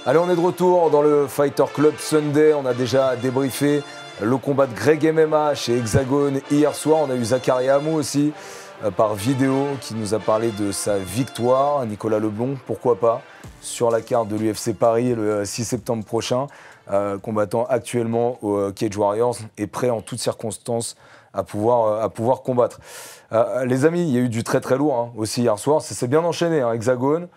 Allez, on est de retour dans le Fighter Club Sunday. On a déjà débriefé le combat de Greg MMA chez Hexagone hier soir. On a eu Zachary Hamou aussi par vidéo qui nous a parlé de sa victoire. Nicolas Leblond, pourquoi pas, sur la carte de l'UFC Paris le 6 septembre prochain. Combattant actuellement au Cage Warriors et prêt en toutes circonstances à pouvoir combattre. Les amis, il y a eu du très très lourd aussi hier soir. Ça s'est bien enchaîné, Hexagone,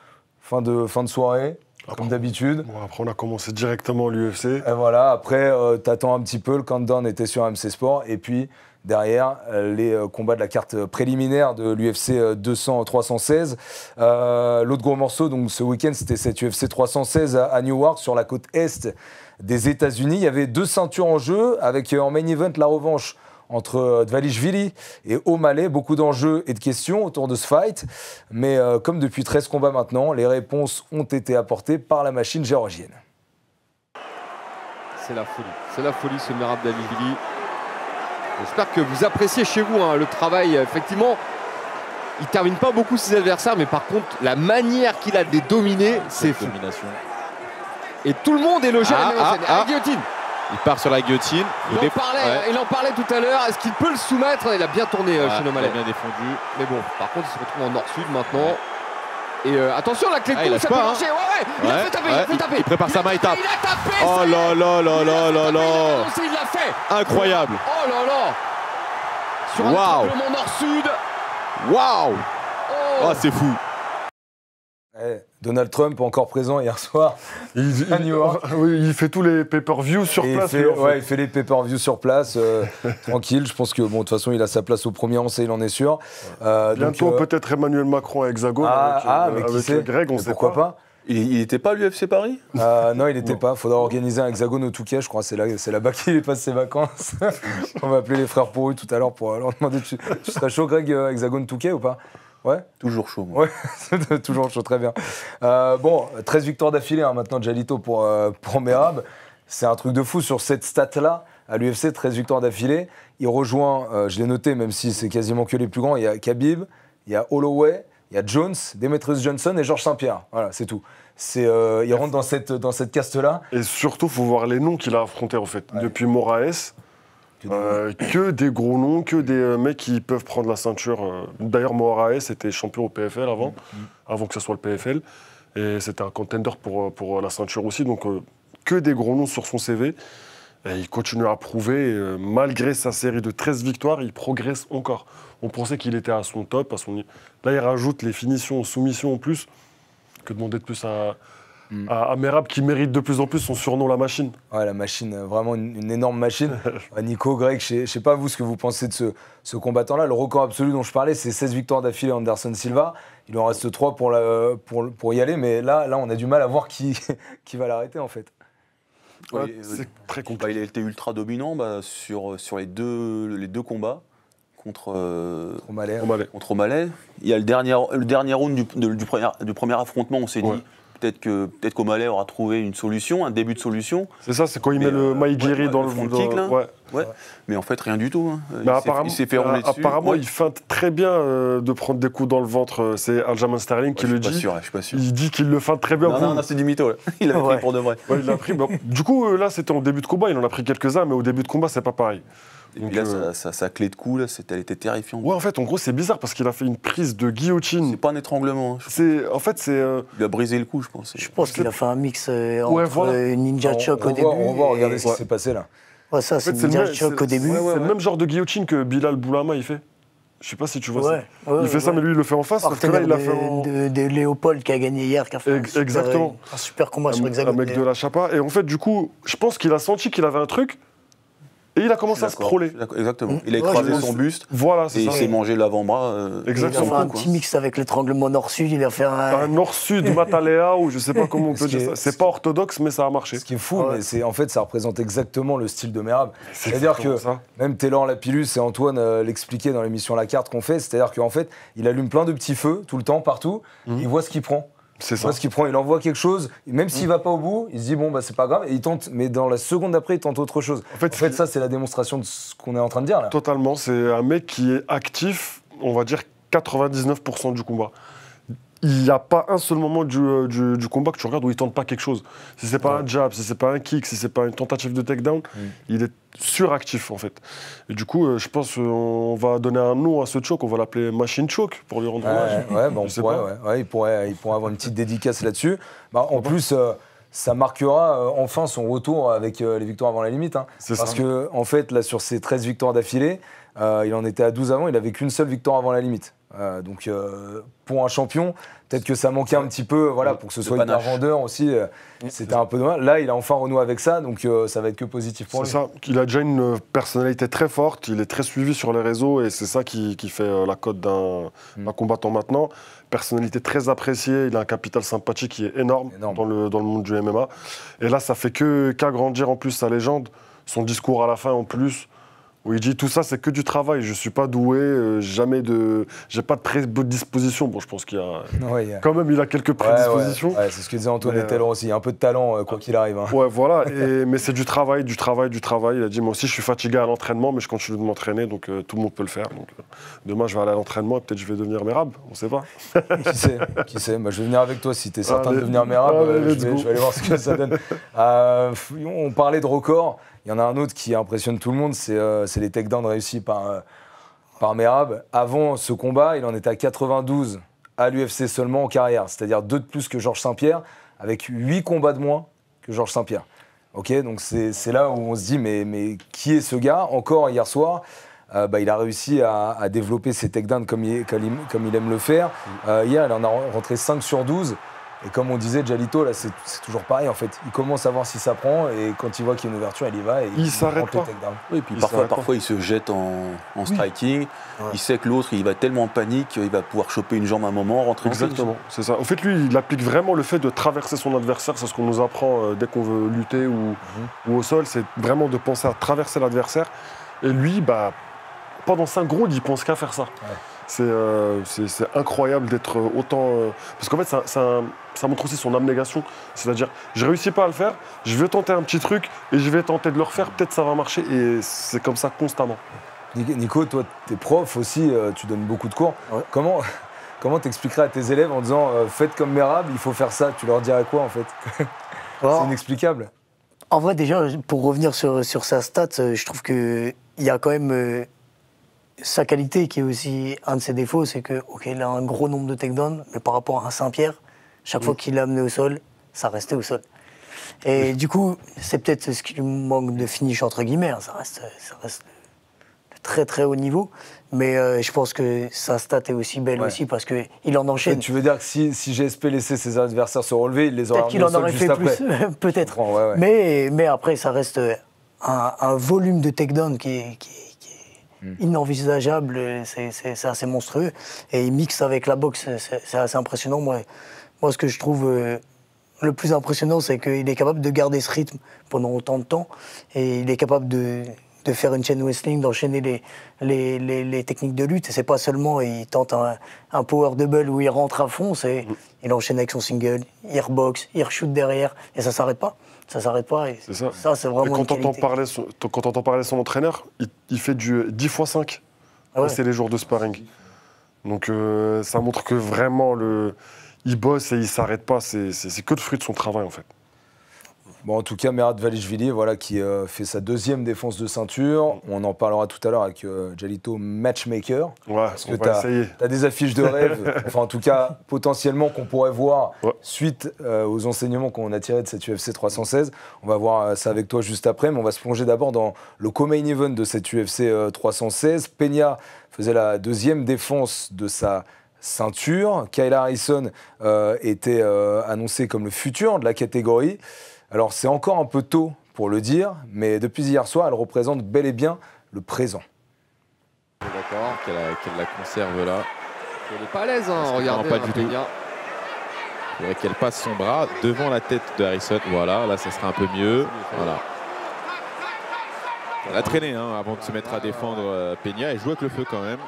fin de soirée. Comme d'habitude. Bon, après, on a commencé directement l'UFC. Et voilà, après, t'attends un petit peu. Le countdown était sur MC Sport. Et puis, derrière, les combats de la carte préliminaire de l'UFC 316. L'autre gros morceau, donc ce week-end, c'était cette UFC 316 à Newark, sur la côte est des États-Unis. Il y avait 2 ceintures en jeu, avec en main event la revanche entre Dvalishvili et O'Malley. Beaucoup d'enjeux et de questions autour de ce fight. Mais comme depuis 13 combats maintenant, les réponses ont été apportées par la machine géorgienne. C'est la folie ce Merab Dvalishvili. J'espère que vous appréciez chez vous le travail. Effectivement, il ne termine pas beaucoup ses adversaires, mais par contre, la manière qu'il a de les dominer, c'est fou. Et tout le monde est logé à la guillotine. Il part sur la guillotine. Il en parlait tout à l'heure. Est-ce qu'il peut le soumettre? Il a bien tourné chez O'Malley. Il a bien défendu. Mais bon, par contre, il se retrouve en nord-sud maintenant. Et attention, la clé de coude, ça peut marcher. Il a fait taper. Il prépare sa main, il tape. Il a tapé. Oh là là là là là là. Il l'a fait. Incroyable. Oh là là. Sur un tremblement nord-sud. Waouh. Oh, c'est fou. Donald Trump encore présent hier soir à New York. Oui, il fait tous les pay-per-view sur place. Il fait les pay-per-view sur place, tranquille. Je pense que de toute façon, il a sa place au premier rang, il en est sûr. Bientôt, peut-être Emmanuel Macron à Hexagone mais qui sait Greg, on sait pourquoi pas. Il n'était pas à l'UFC Paris? Non, il n'était pas. Il faudra organiser un Hexagone au Touquet, je crois. C'est là-bas qu'il passe ses vacances. On va appeler les frères Pourru tout à l'heure pour leur demander tu serais chaud, Greg, Hexagone Touquet ou pas? Ouais. Toujours chaud, moi. Ouais, toujours chaud, très bien. 13 victoires d'affilée maintenant de Jalito pour Merab. C'est un truc de fou sur cette stat-là. À l'UFC, 13 victoires d'affilée. Il rejoint, je l'ai noté, même si c'est quasiment que les plus grands, il y a Khabib, il y a Holloway, il y a Jones, Demetrius Johnson et Georges Saint-Pierre. Voilà, c'est tout. Il rentre dans cette caste-là. Et surtout, il faut voir les noms qu'il a affrontés, en fait. Ouais. Depuis Moraes. Que des gros noms, que des mecs qui peuvent prendre la ceinture. D'ailleurs, Moraes était champion au PFL avant que ce soit le PFL. Et c'était un contender pour la ceinture aussi. Donc, que des gros noms sur son CV. Et il continue à prouver. Malgré sa série de 13 victoires, il progresse encore. On pensait qu'il était à son top. Là, il rajoute les finitions, soumissions en plus. Que demander de plus à Merab, qui mérite de plus en plus son surnom, la machine. Ouais, la machine, vraiment une énorme machine. Nico, Greg, je ne sais pas vous ce que vous pensez de ce combattant-là. Le record absolu dont je parlais, c'est 16 victoires d'affilée Anderson Silva. Il en reste 3 pour y aller, mais là, on a du mal à voir qui va l'arrêter, en fait. Ouais, c'est très compliqué. Il a été ultra dominant sur les deux combats contre O'Malley. Il y a le dernier round du premier affrontement, on s'est dit peut-être qu'O'Malley aura trouvé une solution, un début de solution. C'est ça, c'est quand il met le Maïgiri dans le front kick, là. Mais en fait, rien du tout. Il s'est fait rouler dessus. Apparemment, il feinte très bien de prendre des coups dans le ventre. C'est Aljamain Sterling qui le dit. Je suis pas sûr. Il dit qu'il le feinte très bien. Non, c'est du mytho. Là. Il l'a pris pour de vrai. Ouais, il l'a pris. Du coup, là, c'était en début de combat. Il en a pris quelques-uns, mais au début de combat, c'est pas pareil. Et puis là, sa clé de coup, elle était terrifiante. Ouais, en fait, en gros, c'est bizarre parce qu'il a fait une prise de guillotine. C'est pas un étranglement. Il a brisé le cou, je pense. Je pense qu'il a fait un mix entre Ninja Choke au début. On va regarder ce qui s'est passé là. Ouais, ça, c'est Ninja Choke au début. C'est le même genre de guillotine que Bilal Boulama, il fait. Je sais pas si tu vois ça. Il fait ça, mais lui, il le fait en face. Parce que là, il a fait de Léopold qui a gagné hier, qui a fait un super combat sur Hexagone. Un mec de la Chapa. Et en fait, du coup, je pense qu'il a senti qu'il avait un truc. Et il a commencé à se scroller. Exactement. Il a écrasé son buste. Voilà, c'est et ça. il s'est mangé l'avant-bras. Exactement. Il a fait un petit mix avec l'étranglement nord-sud. Il a fait un nord-sud Matalea, ou je sais pas comment on peut dire ça. C'est pas orthodoxe, mais ça a marché. Ce qui est fou, mais en fait, ça représente exactement le style de Merab. C'est-à-dire que même Taylor Lapillus et Antoine l'expliquaient dans l'émission La Carte qu'on fait. C'est-à-dire qu'en fait, il allume plein de petits feux tout le temps, partout. Il voit ce qu'il prend. C'est ça. Ce qu'il prend, il envoie quelque chose, même s'il va pas au bout, il se dit c'est pas grave, et il tente, mais dans la seconde d'après, il tente autre chose. En fait ça, c'est la démonstration de ce qu'on est en train de dire là. Totalement, c'est un mec qui est actif, on va dire 99% du combat. il n'y a pas un seul moment du combat que tu regardes où il ne tente pas quelque chose. Si ce n'est pas un jab, si ce n'est pas un kick, si ce n'est pas une tentative de takedown, il est suractif en fait. Et du coup, je pense qu'on va donner un nom à ce choke, on va l'appeler Machine Choke pour lui rendre hommage. Il pourrait avoir une petite dédicace là-dessus. En plus, ça marquera enfin son retour avec les victoires avant la limite. Hein. Parce que en fait, là, sur ses 13 victoires d'affilée, il en était à 12 avant, il n'avait qu'une seule victoire avant la limite. Donc pour un champion, peut-être que ça manquait un petit peu, voilà, pour que ce soit hyper vendeur aussi, c'était un peu dommage. Là, il a enfin renoué avec ça, donc ça va être que positif pour lui. C'est ça, il a déjà une personnalité très forte, il est très suivi sur les réseaux et c'est ça qui fait la cote d'un combattant maintenant. Personnalité très appréciée, il a un capital sympathie qui est énorme. Dans le monde du MMA. Et là, ça fait qu'agrandir en plus sa légende, son discours à la fin en plus. Où il dit tout ça, c'est que du travail. Je suis pas doué, j'ai pas de prédisposition. Bon, je pense qu'il y a quand même, il a quelques prédispositions. Ouais, c'est ce que disait Antoine Taylor aussi. Il y a un peu de talent, quoi qu'il arrive. Hein. Ouais, voilà. Mais c'est du travail. Il a dit moi aussi, je suis fatigué à l'entraînement, mais je continue de m'entraîner, donc tout le monde peut le faire. Donc demain, je vais aller à l'entraînement et peut-être je vais devenir Merab. On sait pas. Qui sait. Je vais venir avec toi si tu es certain de devenir Merab. Je vais aller voir ce que ça donne. On parlait de records. Il y en a un autre qui impressionne tout le monde, c'est les takedowns réussis par Merab. Avant ce combat, il en était à 92 à l'UFC seulement en carrière, c'est-à-dire 2 de plus que Georges Saint-Pierre, avec 8 combats de moins que Georges Saint-Pierre. Okay, donc c'est là où on se dit, mais qui est ce gars? Encore hier soir, il a réussi à développer ses takedowns comme il aime le faire. Hier, il en a rentré 5 sur 12. Et comme on disait, Jalito, là, c'est toujours pareil, en fait. Il commence à voir si ça prend, et quand il voit qu'il y a une ouverture, il y va, et il s'arrête pas. Oui, et puis parfois, il se jette en striking. Ouais. Il sait que l'autre, il va tellement en panique, il va pouvoir choper une jambe à un moment, rentrer Exactement, c'est ça. En fait, lui, il applique vraiment le fait de traverser son adversaire. C'est ce qu'on nous apprend dès qu'on veut lutter ou au sol. C'est vraiment de penser à traverser l'adversaire. Et lui, pendant 5 rounds, il pense qu'à faire ça. Ouais. C'est incroyable d'être autant... parce qu'en fait, ça montre aussi son abnégation. C'est-à-dire, je ne réussis pas à le faire, je vais tenter un petit truc et je vais tenter de le refaire, peut-être ça va marcher. Et c'est comme ça constamment. Nico, toi, tu es prof aussi, tu donnes beaucoup de cours. Ouais. Comment t'expliquerais à tes élèves en disant faites comme Merab, il faut faire ça? Tu leur dirais quoi en fait? C'est inexplicable. En vrai, déjà, pour revenir sur sa stat, je trouve qu'il y a quand même... sa qualité, qui est aussi un de ses défauts, c'est qu'il a un gros nombre de takedowns, mais par rapport à Saint-Pierre, chaque fois qu'il l'a amené au sol, ça restait au sol. Et du coup, c'est peut-être ce qui lui manque de finish, entre guillemets. Hein. Ça reste de très très haut niveau. Mais je pense que sa stat est aussi belle aussi, parce qu'il en enchaîne. Tu veux dire que si GSP laissait ses adversaires se relever, il les aurait remis au sol juste après? Peut-être qu'il en aurait fait plus, peut-être. Ouais. Mais après, ça reste un volume de takedown qui est inenvisageable, c'est assez monstrueux. Et il mixe avec la boxe, c'est assez impressionnant. Moi, ce que je trouve le plus impressionnant, c'est qu'il est capable de garder ce rythme pendant autant de temps. Et il est capable de faire une chain wrestling, d'enchaîner les techniques de lutte. Et c'est pas seulement, il tente un power double où il rentre à fond, il enchaîne avec son single, il reboxe, il re-shoot derrière, et ça s'arrête pas. Ça s'arrête pas. Et ça, c'est vraiment une qualité. Quand on entend parler son entraîneur, il fait du 10x5. C'est les jours de sparring. Donc ça montre que vraiment, il bosse et il s'arrête pas. C'est que le fruit de son travail, en fait. Bon, en tout cas, Merab Dvalishvili, voilà, qui fait sa 2e défense de ceinture. On en parlera tout à l'heure avec Jalito Matchmaker. Ouais, parce que tu as des affiches de rêve, enfin en tout cas potentiellement qu'on pourrait voir suite aux enseignements qu'on a tirés de cette UFC 316. On va voir ça avec toi juste après, mais on va se plonger d'abord dans le co-main event de cette UFC 316. Peña faisait la 2e défense de sa ceinture. Kayla Harrison était annoncée comme le futur de la catégorie. Alors, c'est encore un peu tôt pour le dire, mais depuis hier soir, elle représente bel et bien le présent. D'accord, qu'elle la conserve là. Elle n'est pas à l'aise, hein, regardez. Pas du tout. Il faudrait qu'elle passe son bras devant la tête de Harrison. Voilà, là, ça sera un peu mieux. Voilà. Elle a traîné avant de se mettre à défendre Peña. Elle joue avec le feu quand même.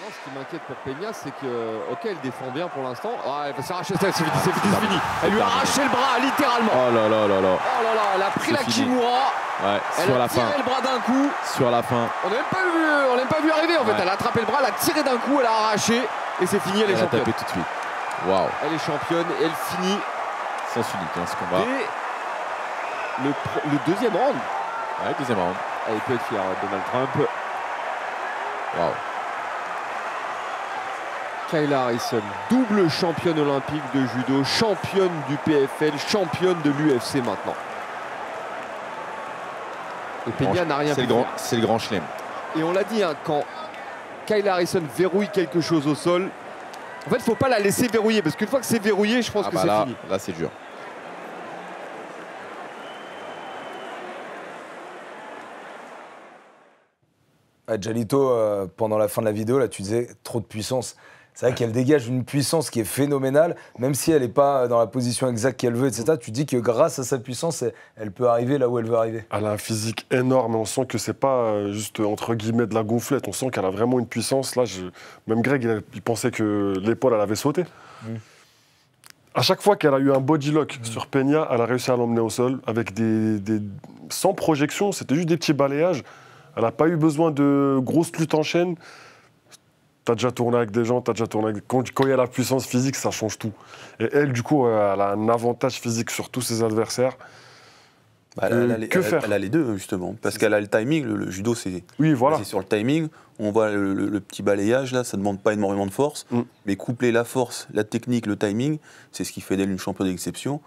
Ce qui m'inquiète pour Peña, c'est que, elle défend bien pour l'instant. Elle va s'arracher, c'est fini. Elle lui a arraché le bras, littéralement. Oh là là là là. Oh là là, elle a pris la Kimura. Ouais, elle a tiré le bras d'un coup. Sur la fin. On n'a même pas vu arriver, en fait. Elle a attrapé le bras, elle a tiré d'un coup, elle a arraché. Et c'est fini, elle est championne. Elle a tapé tout de suite. Waouh. Elle est championne et elle finit Sens unique, hein, ce combat. dès le deuxième round. Ouais, deuxième round. Elle peut être fière, Donald Trump. Waouh. Kayla Harrison, double championne olympique de judo, championne du PFL, championne de l'UFC maintenant. Et Peña n'a rien pu faire. C'est le grand chelem. Et on l'a dit, hein, quand Kayla Harrison verrouille quelque chose au sol, en fait, il ne faut pas la laisser verrouiller, parce qu'une fois que c'est verrouillé, je pense que c'est fini. Là, c'est dur. Jalito, pendant la fin de la vidéo, là, tu disais trop de puissance. C'est vrai qu'elle dégage une puissance qui est phénoménale, même si elle n'est pas dans la position exacte qu'elle veut, etc. Tu dis que grâce à sa puissance, elle peut arriver là où elle veut arriver. Elle a un physique énorme, et on sent que c'est pas juste entre guillemets de la gonflette. On sent qu'elle a vraiment une puissance. Là, même Greg, il pensait que l'épaule, elle avait sauté. À chaque fois qu'elle a eu un body lock sur Peña, elle a réussi à l'emmener au sol avec sans projection. C'était juste des petits balayages. Elle n'a pas eu besoin de grosses luttes en chaîne. T'as déjà tourné avec des gens, t'as déjà tourné avec... Quand il y a la puissance physique, ça change tout. Et elle, du coup, elle a un avantage physique sur tous ses adversaires. Elle a les deux, justement. Parce qu'elle a le timing. Le judo, c'est sur le timing. On voit le petit balayage, là, ça ne demande pas énormément de force. Mais coupler la force, la technique, le timing, c'est ce qui fait d'elle une championne d'exception.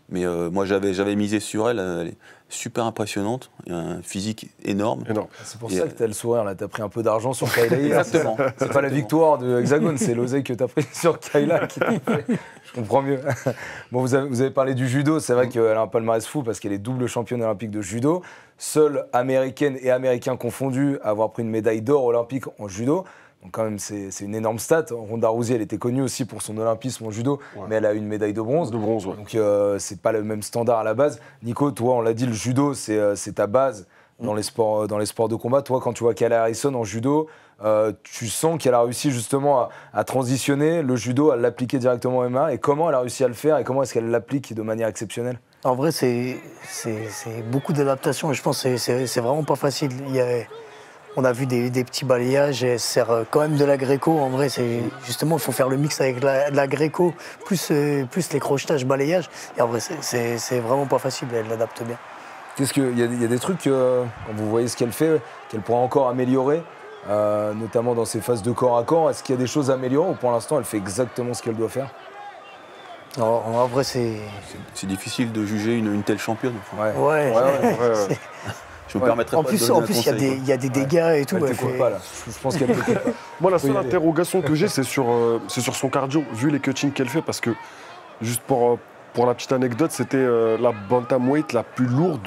Mais moi, j'avais misé sur elle. Elle est super impressionnante. Un physique énorme. C'est pour ça que t'as le sourire, là. T'as pris un peu d'argent sur Kayla. Exactement. C'est pas la victoire de Hexagone, c'est l'oseille que t'as pris sur Kayla. Je comprends mieux. Bon, vous avez parlé du judo. C'est vrai qu'elle a un palmarès fou parce qu'elle est double championne olympique de judo. Seule américaine et américain confondus à avoir pris une médaille d'or olympique en judo. Donc quand même, c'est une énorme stat. Ronda Rousey, elle était connue aussi pour son olympisme en judo, mais elle a eu une médaille de bronze. Donc c'est pas le même standard à la base. Nico, toi, on l'a dit, le judo, c'est ta base dans les sports de combat. Toi, quand tu vois Kayla Harrison en judo, tu sens qu'elle a réussi justement à transitionner le judo, à l'appliquer directement au MMA. Et comment elle a réussi à le faire et comment est-ce qu'elle l'applique de manière exceptionnelle? En vrai, c'est beaucoup d'adaptation et je pense que c'est vraiment pas facile. On a vu des petits balayages, elle sert quand même de la gréco. En vrai, justement, il faut faire le mix avec la gréco, plus les crocetages, balayages. Et en vrai, c'est vraiment pas facile, elle l'adapte bien. Il y a des trucs, quand vous voyez ce qu'elle fait, qu'elle pourra encore améliorer, notamment dans ses phases de corps à corps. Est-ce qu'il y a des choses à améliorer ou pour l'instant, elle fait exactement ce qu'elle doit faire? En vrai, c'est difficile de juger une telle championne. Ouais. Je me permettrai en pas plus, de donner un conseil, il y a des dégâts et tout. Elle t'écoute pas, là. Je pense qu'elle t'écoute pas. Moi, la seule interrogation que j'ai, c'est sur son cardio, vu les cuttings qu'elle fait, parce que, juste pour la petite anecdote, c'était la bantamweight la plus lourde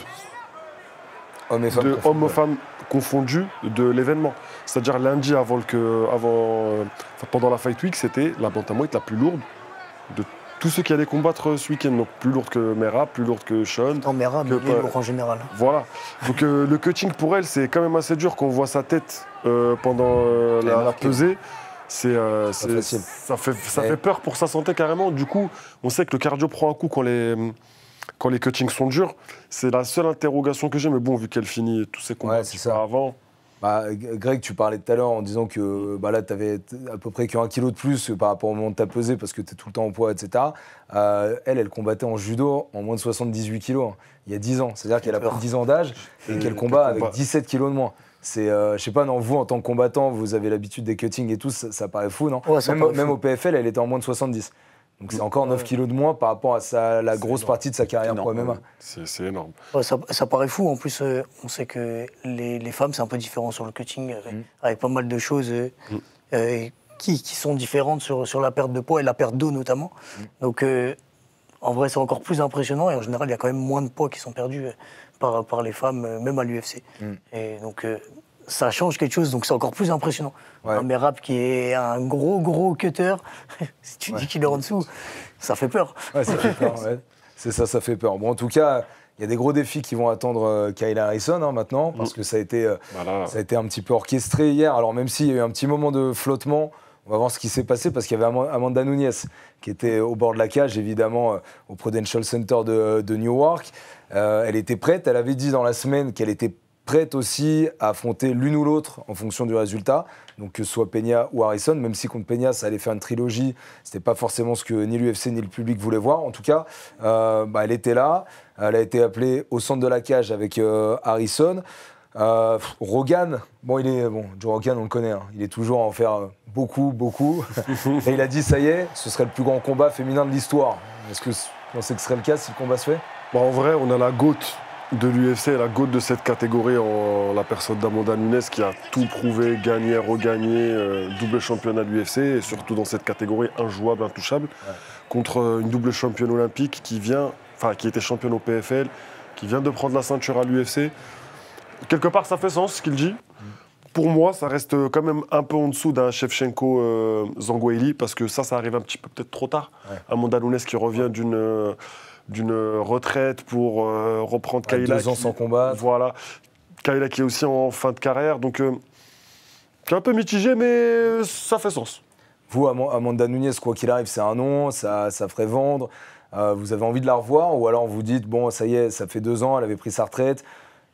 hommes et femmes confondus de l'événement. C'est-à-dire lundi pendant la Fight Week, c'était la bantamweight la plus lourde de tous ceux qui allaient combattre ce week-end. Donc plus lourde que Merab, plus lourde que Sean. Non, Merab, il est lourd en général. Voilà. Donc le cutting pour elle, c'est quand même assez dur quand on voit sa tête pendant la pesée. Ça fait peur pour sa santé carrément. Du coup, on sait que le cardio prend un coup quand les cuttings sont durs. C'est la seule interrogation que j'ai. Mais bon, vu qu'elle finit tous ses combats avant... Greg, tu parlais tout à l'heure en disant que là, tu avais à peu près qu'1 kilo de plus par rapport au moment de ta pesée parce que tu es tout le temps en poids, etc. Elle combattait en judo en moins de 78 kilos, il y a 10 ans. C'est-à-dire qu'elle a pris 10 ans d'âge et qu'elle combat avec 17 kilos de moins. Je sais pas, non, vous, en tant que combattant, vous avez l'habitude des cuttings et tout, ça paraît fou, non? Même au PFL, elle était en moins de 70. Donc c'est encore 9 kilos de moins par rapport à la grosse partie de sa carrière pro MMA. C'est énorme. Ça paraît fou. En plus, on sait que les femmes, c'est un peu différent sur le cutting, avec pas mal de choses qui sont différentes sur la perte de poids et la perte d'eau notamment. Donc en vrai, c'est encore plus impressionnant. Et en général, il y a quand même moins de poids qui sont perdus par les femmes, même à l'UFC. Et donc... ça change quelque chose, donc c'est encore plus impressionnant. Un Merab qui est un gros cutter, si tu dis qu'il est en dessous, ça fait peur. Ouais, ça fait peur, ouais. C'est ça fait peur. Bon, en tout cas, il y a des gros défis qui vont attendre Kayla Harrison maintenant, parce que ça a été un petit peu orchestré hier. Alors même s'il y a eu un petit moment de flottement, on va voir ce qui s'est passé, parce qu'il y avait Amanda Nunes qui était au bord de la cage, évidemment, au Prudential Center de Newark. Elle était prête, elle avait dit dans la semaine qu'elle était prêtes aussi à affronter l'une ou l'autre en fonction du résultat. Donc que ce soit Peña ou Harrison, même si contre Peña, ça allait faire une trilogie, c'était pas forcément ce que ni l'UFC ni le public voulaient voir. En tout cas, elle était là, elle a été appelée au centre de la cage avec Harrison. Rogan, Joe Rogan, on le connaît, hein, il est toujours à en faire beaucoup. Et il a dit, ça y est, ce serait le plus grand combat féminin de l'histoire. Est-ce que vous pensez que ce serait le cas si le combat se fait? En vrai, on a la GOAT de l'UFC, la GOAT de cette catégorie, en la personne d'Amanda Nunes, qui a tout prouvé, gagné, regagné, double championne à l'UFC, et surtout dans cette catégorie injouable, intouchable, contre une double championne olympique qui était championne au PFL, qui vient de prendre la ceinture à l'UFC. Quelque part, ça fait sens ce qu'il dit. Pour moi, ça reste quand même un peu en dessous d'un Shevchenko Zhang parce que ça arrive un petit peu peut-être trop tard. Amanda Nunes qui revient d'une retraite pour reprendre Kayla. 2 ans sans combat. Voilà. Kayla qui est aussi en fin de carrière. Donc, c'est un peu mitigé, mais ça fait sens. Vous, Amanda Nunes, quoi qu'il arrive, c'est un nom, ça ferait vendre. Vous avez envie de la revoir? Ou alors vous dites, bon, ça y est, ça fait 2 ans, elle avait pris sa retraite.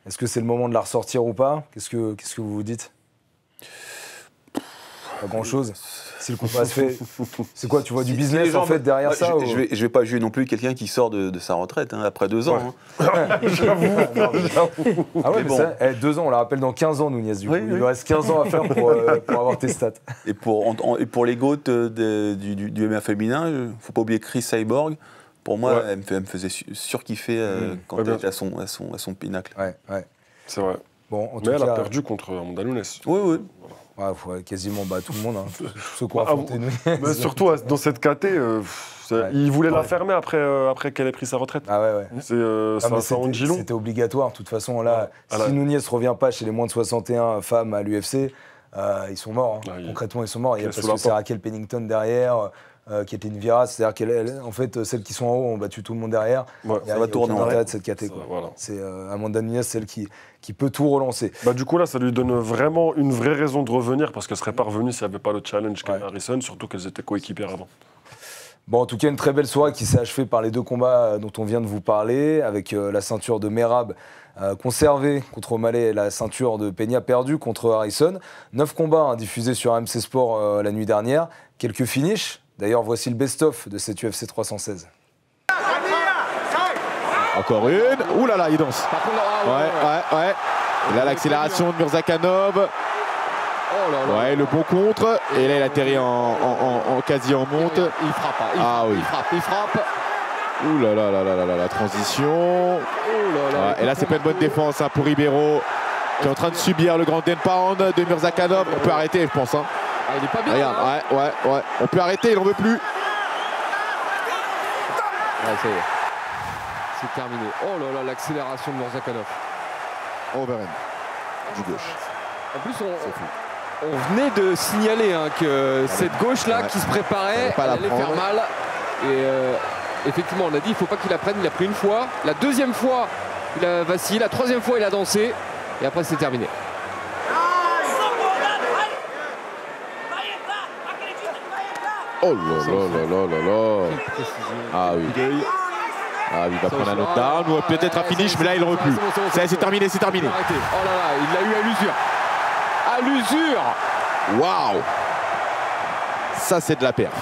Est-ce que c'est le moment de la ressortir ou pas? Qu'est-ce que vous vous dites? Pas grand-chose. Si le combat se fait, c'est quoi? Tu vois du business en fait derrière ça? Je vais pas juger non plus quelqu'un qui sort de sa retraite après 2 ans. Ouais. J'avoue. Ah ouais, mais bon. 2 ans, on la rappelle dans 15 ans, Nunes. Du coup. Il lui reste 15 ans à faire pour avoir tes stats. Et pour les GOAT du MMA féminin, il ne faut pas oublier Chris Cyborg. Pour moi, elle me faisait surkiffer quand elle était à son pinacle. Ouais. C'est vrai. Bon, mais elle a perdu contre Amanda Nunes. Oui. Voilà. Ouais, quasiment tout le monde. Tous ceux qui ont affronté Nunes. Mais surtout, dans cette KT, il voulait la fermer après qu'elle ait pris sa retraite. Ah ouais. Ça en dit long. C'était obligatoire. De toute façon, là, si Nunes ne revient pas chez les moins de 61 femmes à l'UFC, ils sont morts. Concrètement, ils sont morts. Parce que c'est Raquel Pennington derrière. Qui était une vira, c'est-à-dire qu'en fait, celles qui sont en haut ont battu tout le monde derrière. Ça va tourner en tête de cette catégorie. Voilà. C'est Amanda Nunes, celle qui peut tout relancer. Du coup, là, ça lui donne vraiment une vraie raison de revenir, parce qu'elle ne serait pas revenue s'il n'y avait pas le challenge qu'a Harrison, surtout qu'elles étaient coéquipières avant. Bon, en tout cas, une très belle soirée qui s'est achevée par les 2 combats dont on vient de vous parler, avec la ceinture de Merab conservée contre O'Malley et la ceinture de Peña perdue contre Harrison. 9 combats diffusés sur AMC Sport la nuit dernière. Quelques finishes. D'ailleurs, voici le best-of de cette UFC 316. Encore une. Ouh là là, il danse. Ouais. Et là, l'accélération de Murzakanov. Ouais, le bon contre. Et là, il atterrit quasi en monte. Il frappe. Il frappe. Ouh là là, la transition. Et là, c'est pas une bonne défense pour Ribeiro, qui est en train de subir le grand den pound de Murzakanov. On peut arrêter, je pense. Il est pas bien. Regarde, ouais. On peut arrêter, il n'en veut plus. Ça y est. C'est terminé. Oh là là, l'accélération de Murzakanov. Overhand. Du gauche. En plus, on venait de signaler que cette gauche-là qui se préparait, elle allait faire mal. Et effectivement, on a dit il ne faut pas qu'il la prenne. Il a pris une fois. La deuxième fois, il a vacillé. La troisième fois, il a dansé. Et après, c'est terminé. Oh là. Ah oui. Il va prendre un knockdown ou peut-être un finish, mais là il ne veut plus. C'est terminé. Oh là là, il l'a eu à l'usure. Waouh. Ça c'est de la perf.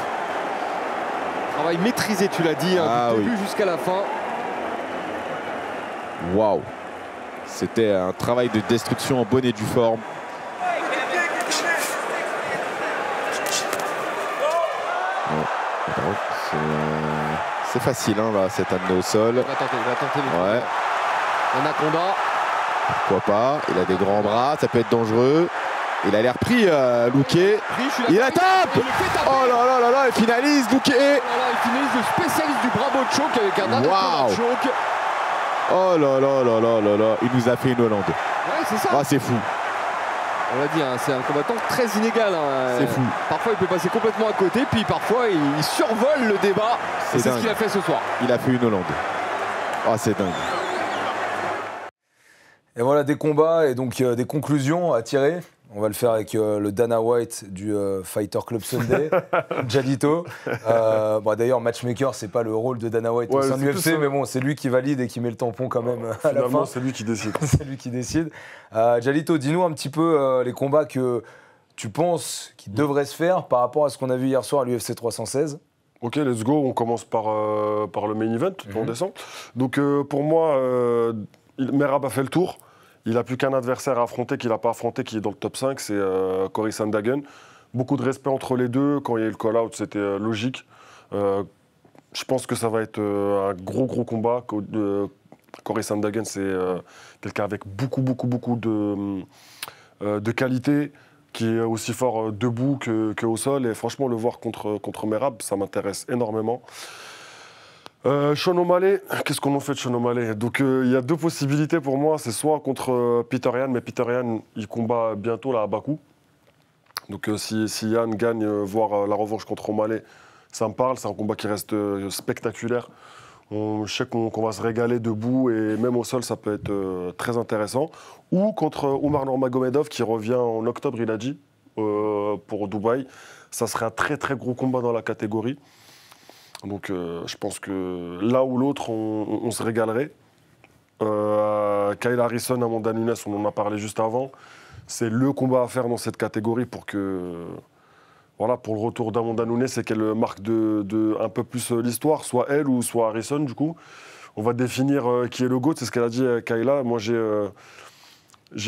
Travail maîtrisé, tu l'as dit, du début jusqu'à la fin. Waouh. C'était un travail de destruction en bonne et due forme. C'est facile, là, cet amené au sol. Il va tenter. Ouais. Anaconda. Pourquoi pas? Il a des grands bras, ça peut être dangereux. Il a l'air pris, Luque. Il la tape. Oh là, il finalise, Luque. Il finalise le spécialiste du Bravo Choke avec un Anaconda Choke. Oh là, il nous a fait une Hollande. Ouais, c'est ça. C'est fou. On l'a dit, c'est un combattant très inégal. C'est fou. Parfois, il peut passer complètement à côté, puis parfois, il survole le débat. C'est ce qu'il a fait ce soir. Il a fait une Hollande. C'est dingue. Et voilà, des combats et donc des conclusions à tirer. On va le faire avec le Dana White du Fighter Club Sunday, Jalito. D'ailleurs, matchmaker, c'est pas le rôle de Dana White au sein de l'UFC, mais bon, c'est lui qui valide et qui met le tampon quand même à la fin. C'est lui qui décide. C'est lui qui décide. Jalito, dis-nous un petit peu les combats que tu penses qui devraient se faire par rapport à ce qu'on a vu hier soir à l'UFC 316. Ok, let's go. On commence par le main event, on descend. Donc pour moi, Merab a fait le tour. Il n'a plus qu'un adversaire à affronter qu'il n'a pas affronté, qui est dans le top 5, c'est Cory Sandhagen. Beaucoup de respect entre les deux. Quand il y a eu le call-out, c'était logique. Je pense que ça va être un gros combat. Cory Sandhagen, c'est quelqu'un avec beaucoup de qualité, qui est aussi fort debout qu'au sol. Et franchement, le voir contre Merab, ça m'intéresse énormément. Sean O'Malley, qu'est-ce qu'on en fait de Sean O'Malley? Donc il y a deux possibilités pour moi, c'est soit contre Peter Yan, mais Peter Yan il combat bientôt là à Bakou. Donc si Yan gagne, voire la revanche contre O'Malley, ça me parle, c'est un combat qui reste spectaculaire. Je sais qu'on va se régaler debout et même au sol ça peut être très intéressant. Ou contre Oumar Nurmagomedov qui revient en octobre, il a dit, pour Dubaï. Ça serait un très gros combat dans la catégorie. Donc je pense que l'un ou l'autre, on se régalerait. Kyle Harrison, Amanda Nunes, on en a parlé juste avant. C'est le combat à faire dans cette catégorie pour que... Voilà, pour le retour d'Amanda Nunes, c'est qu'elle marque un peu plus l'histoire, soit elle ou soit Harrison, du coup. On va définir qui est le GOAT, c'est ce qu'elle a dit Kayla. Moi, j'ai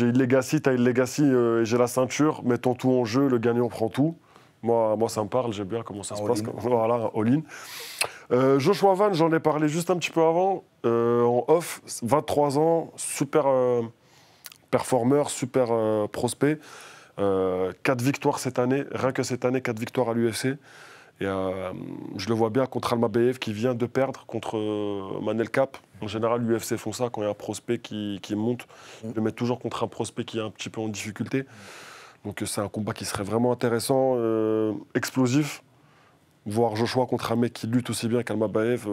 une legacy, t'as une legacy, j'ai la ceinture, mettons tout en jeu, le gagnant prend tout. Moi, ça me parle, j'aime bien comment ça se passe. Voilà, all-in. Joshua Van, j'en ai parlé juste un petit peu avant, en off, 23 ans, super performeur, super prospect. 4 victoires cette année, rien que cette année, 4 victoires à l'UFC. Et je le vois bien contre Almabayev qui vient de perdre contre Manel Cap. En général, l'UFC font ça quand il y a un prospect qui monte. Ils le mettent toujours contre un prospect qui est un petit peu en difficulté. Donc c'est un combat qui serait vraiment intéressant, explosif. Voir Joshua contre un mec qui lutte aussi bien qu'Almabayev,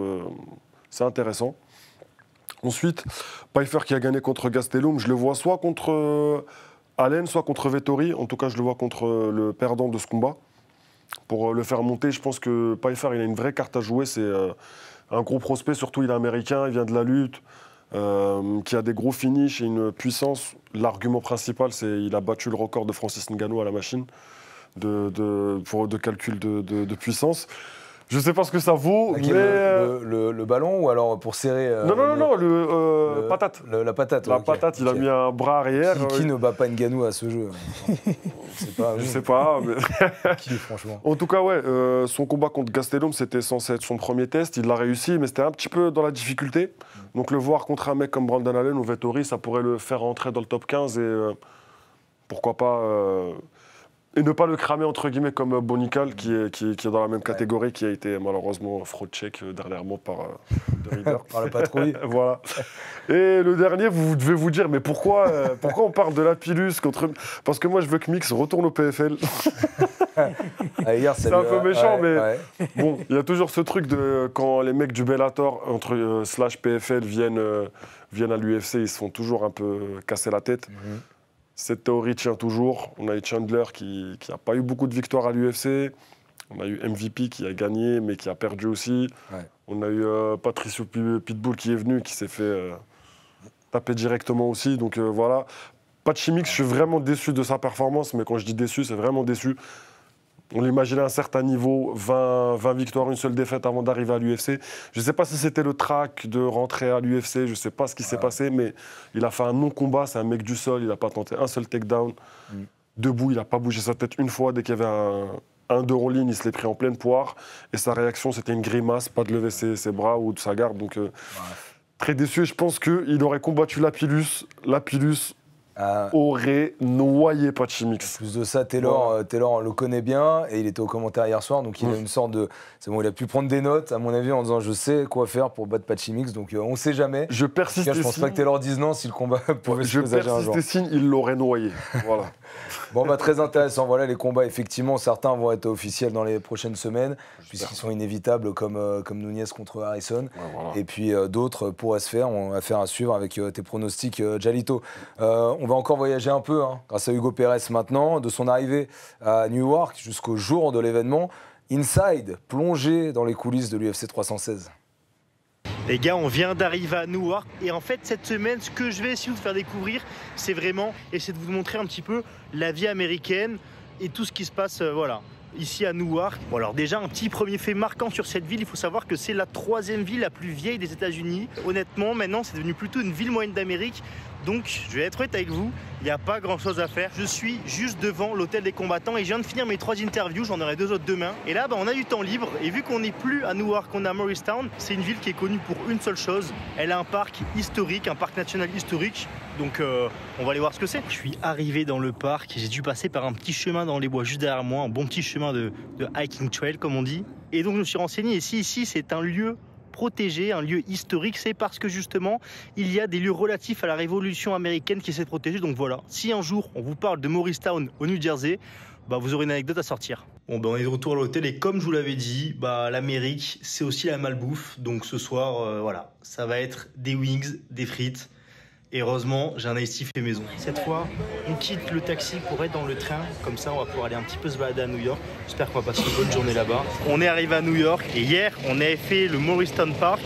c'est intéressant. Ensuite, Pfeiffer qui a gagné contre Gastelum, je le vois soit contre Allen, soit contre Vettori. En tout cas, je le vois contre le perdant de ce combat. Pour le faire monter, je pense que Pfeiffer, il a une vraie carte à jouer. C'est un gros prospect, surtout il est américain, il vient de la lutte. Qui a des gros finishes et une puissance. L'argument principal, c'est qu'il a battu le record de Francis Ngannou à la machine de calcul de puissance. Je ne sais pas ce que ça vaut, mais... Le ballon ou alors pour serrer... Non, patate. La patate. La patate, il a mis un bras arrière. Qui ne bat pas Ngannou à ce jeu? Je sais pas, mais... Qui, franchement. En tout cas, ouais, son combat contre Gastelum, c'était censé être son premier test. Il l'a réussi, mais c'était un petit peu dans la difficulté. Donc le voir contre un mec comme Brandon Allen ou Vettori, ça pourrait le faire rentrer dans le top 15 et pourquoi pas... Et ne pas le cramer, entre guillemets, comme Bonical, qui est dans la même catégorie, qui a été malheureusement fraud-check dernièrement par The Reader. Par la patrouille. Voilà. Et le dernier, vous devez vous dire, mais pourquoi on parle de Lapillus contre... Parce que moi, je veux que Mix retourne au PFL. C'est un peu méchant, mais bon, il y a toujours ce truc de quand les mecs du Bellator, slash PFL, viennent à l'UFC, ils se font toujours un peu casser la tête. Cette théorie tient toujours. On a eu Chandler qui n'a pas eu beaucoup de victoires à l'UFC. On a eu MVP qui a gagné, mais qui a perdu aussi. Ouais. On a eu Patricio Pitbull qui est venu, qui s'est fait taper directement aussi. Donc voilà. Pachimix, je suis vraiment déçu de sa performance, mais quand je dis déçu, c'est vraiment déçu. On l'imaginait à un certain niveau, 20 victoires, une seule défaite avant d'arriver à l'UFC. Je ne sais pas si c'était le trac de rentrer à l'UFC, je ne sais pas ce qui s'est passé, mais il a fait un non-combat, c'est un mec du sol, il n'a pas tenté un seul takedown. Debout, il n'a pas bougé sa tête une fois, dès qu'il y avait un 2 en ligne, il se l'est pris en pleine poire. Et sa réaction, c'était une grimace, pas de lever ses bras ou de sa garde. Donc très déçu, et je pense qu'il aurait combattu Lapillus. Lapillus aurait noyé Pachimix. En plus de ça, Taylor, on le connaît bien et il était au commentaire hier soir, donc il a une sorte de... C'est bon, il a pu prendre des notes, à mon avis, en disant je sais quoi faire pour battre Pachimix, donc on ne sait jamais. Je persiste. Je pense pas que Taylor dise non si le combat pouvait se présager un jour. Je persiste et signe, il l'aurait noyé. Voilà. Bon, très intéressant. Voilà les combats. Effectivement, certains vont être officiels dans les prochaines semaines, puisqu'ils sont inévitables, comme Nunez contre Harrison. Ouais, voilà. Et puis d'autres pourraient se faire. On va faire à suivre avec tes pronostics, Jalito. on va encore voyager un peu, hein, grâce à Hugo Pérez maintenant, de son arrivée à Newark jusqu'au jour de l'événement. Inside, plongé dans les coulisses de l'UFC 316. Les gars, on vient d'arriver à Newark et en fait cette semaine, ce que je vais essayer de vous faire découvrir, c'est vraiment essayer de vous montrer un petit peu la vie américaine et tout ce qui se passe, voilà, ici à Newark. Bon alors déjà un petit premier fait marquant sur cette ville, il faut savoir que c'est la 3e ville la plus vieille des États-Unis. Honnêtement, maintenant c'est devenu plutôt une ville moyenne d'Amérique. Donc je vais être honnête avec vous, il n'y a pas grand chose à faire. Je suis juste devant l'hôtel des combattants et je viens de finir mes 3 interviews, j'en aurai 2 autres demain. Et là on a du temps libre et vu qu'on n'est plus à Newark, on est à Morristown, c'est une ville qui est connue pour une seule chose. Elle a un parc historique, un parc national historique. Donc on va aller voir ce que c'est. Je suis arrivé dans le parc, j'ai dû passer par un petit chemin dans les bois juste derrière moi, un bon petit chemin de hiking trail comme on dit. Et donc je me suis renseigné et si ici c'est un lieu protégé, un lieu historique, c'est parce que justement il y a des lieux relatifs à la Révolution américaine qui essaient de protéger. Donc voilà, si un jour on vous parle de Morristown au New Jersey, bah vous aurez une anecdote à sortir. Bon ben on est de retour à l'hôtel et comme je vous l'avais dit, bah l'Amérique c'est aussi la malbouffe. Donc ce soir voilà, ça va être des wings, des frites. Et heureusement, j'ai un iced tea fait maison. Cette fois, on quitte le taxi pour être dans le train. Comme ça, on va pouvoir aller un petit peu se balader à New York. J'espère qu'on va passer une bonne journée là-bas. On est arrivé à New York et hier, on avait fait le Morristown Park.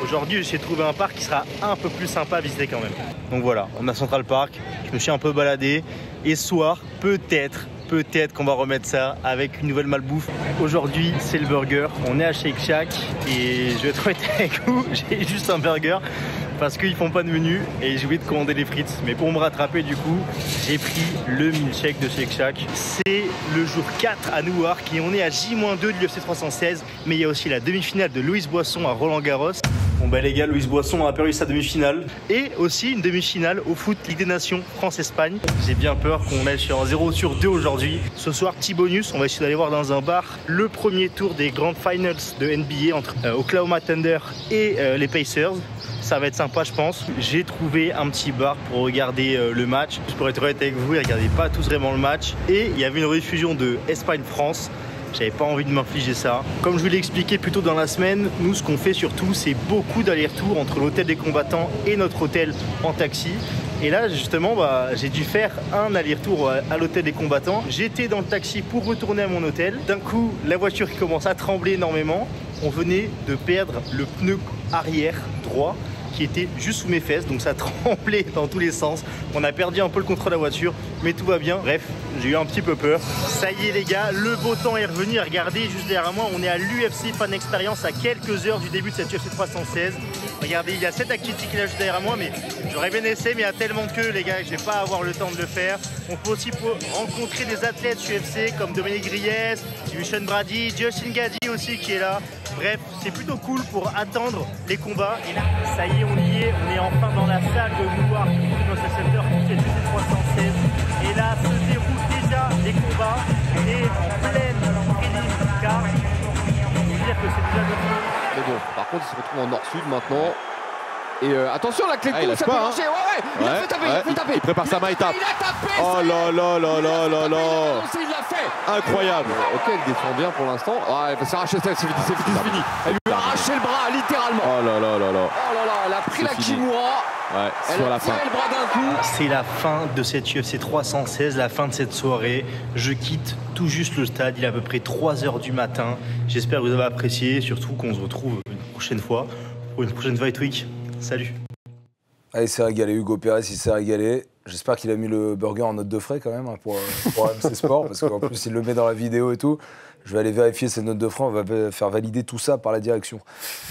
Aujourd'hui, j'ai trouvé un parc qui sera un peu plus sympa à visiter quand même. Donc voilà, on a Central Park. Je me suis un peu baladé. Et ce soir, peut-être qu'on va remettre ça avec une nouvelle malbouffe. Aujourd'hui, c'est le burger. On est à Shake Shack et je vais être honnête avec vous, j'ai juste un burger parce qu'ils font pas de menu et j'ai oublié de commander les frites. Mais pour me rattraper du coup, j'ai pris le milkshake de Shake Shack. C'est le jour 4 à Newark et on est à J-2 de l'UFC 316. Mais il y a aussi la demi-finale de Louis Boisson à Roland-Garros. Bon bah les gars, Louis Boisson a perdu sa demi-finale. Et aussi une demi-finale au foot Ligue des Nations France-Espagne. J'ai bien peur qu'on aille sur un 0/2 aujourd'hui. Ce soir, petit bonus, on va essayer d'aller voir dans un bar le premier tour des Grand Finals de NBA entre Oklahoma Thunder et les Pacers. Ça va être sympa je pense. J'ai trouvé un petit bar pour regarder le match. Je pourrais être honnête avec vous, ils ne regardaient pas tous vraiment le match. Et il y avait une rediffusion de Espagne-France. J'avais pas envie de m'infliger ça. Comme je vous l'ai expliqué plus tôt dans la semaine, nous ce qu'on fait surtout c'est beaucoup d'allers-retours entre l'hôtel des combattants et notre hôtel en taxi. Et là justement j'ai dû faire un aller-retour à l'hôtel des combattants. J'étais dans le taxi pour retourner à mon hôtel. D'un coup la voiture qui commence à trembler énormément. On venait de perdre le pneu arrière droit qui était juste sous mes fesses, donc ça tremblait dans tous les sens. On a perdu un peu le contrôle de la voiture, mais tout va bien. Bref, j'ai eu un petit peu peur. Ça y est les gars, le beau temps est revenu. Regardez, juste derrière moi, on est à l'UFC Fan Experience à quelques heures du début de cette UFC 316. Regardez, il y a cette activité qui est là juste derrière moi, mais j'aurais bien essayé, mais il y a tellement de queue les gars que je vais pas avoir le temps de le faire. On peut aussi rencontrer des athlètes UFC comme Dominique Griez, Sean Brady, Justin Gatti aussi qui est là. Bref, c'est plutôt cool pour attendre les combats. Et là, ça y est, on y est. On est enfin dans la salle de Newark, dans ce secteur qui fait UFC 316. Et là, se déroulent déjà les combats. On est en pleine préliminaire. Car je veux dire que c'est déjà le feu. Mais bon, par contre, il se retrouve en nord-sud maintenant. Et attention, la clé de il ça peut marcher. Ouais, il a fait taper, il a fait taper. Il prépare sa main, il tape. Il a tapé. Oh là là là là là là. Il l'a fait. Incroyable. Ok, il défend bien pour l'instant. Ouais, il va s'arracher, c'est fini. Elle lui a arraché le bras, littéralement. Oh là là là là. Oh là là, elle a pris la Kimura. Ouais, elle sur a la tiré fin. le bras d'un coup. C'est la fin de cette UFC 316, la fin de cette soirée. Je quitte tout juste le stade, il est à peu près 3h du matin. J'espère que vous avez apprécié, surtout qu'on se retrouve une prochaine fois pour une prochaine Fight Week. Salut. Ah, il s'est régalé, Hugo Pérez, il s'est régalé. J'espère qu'il a mis le burger en note de frais quand même hein, pour MC Sport, parce qu'en plus il le met dans la vidéo et tout. Je vais aller vérifier ces notes de frais, on va faire valider tout ça par la direction.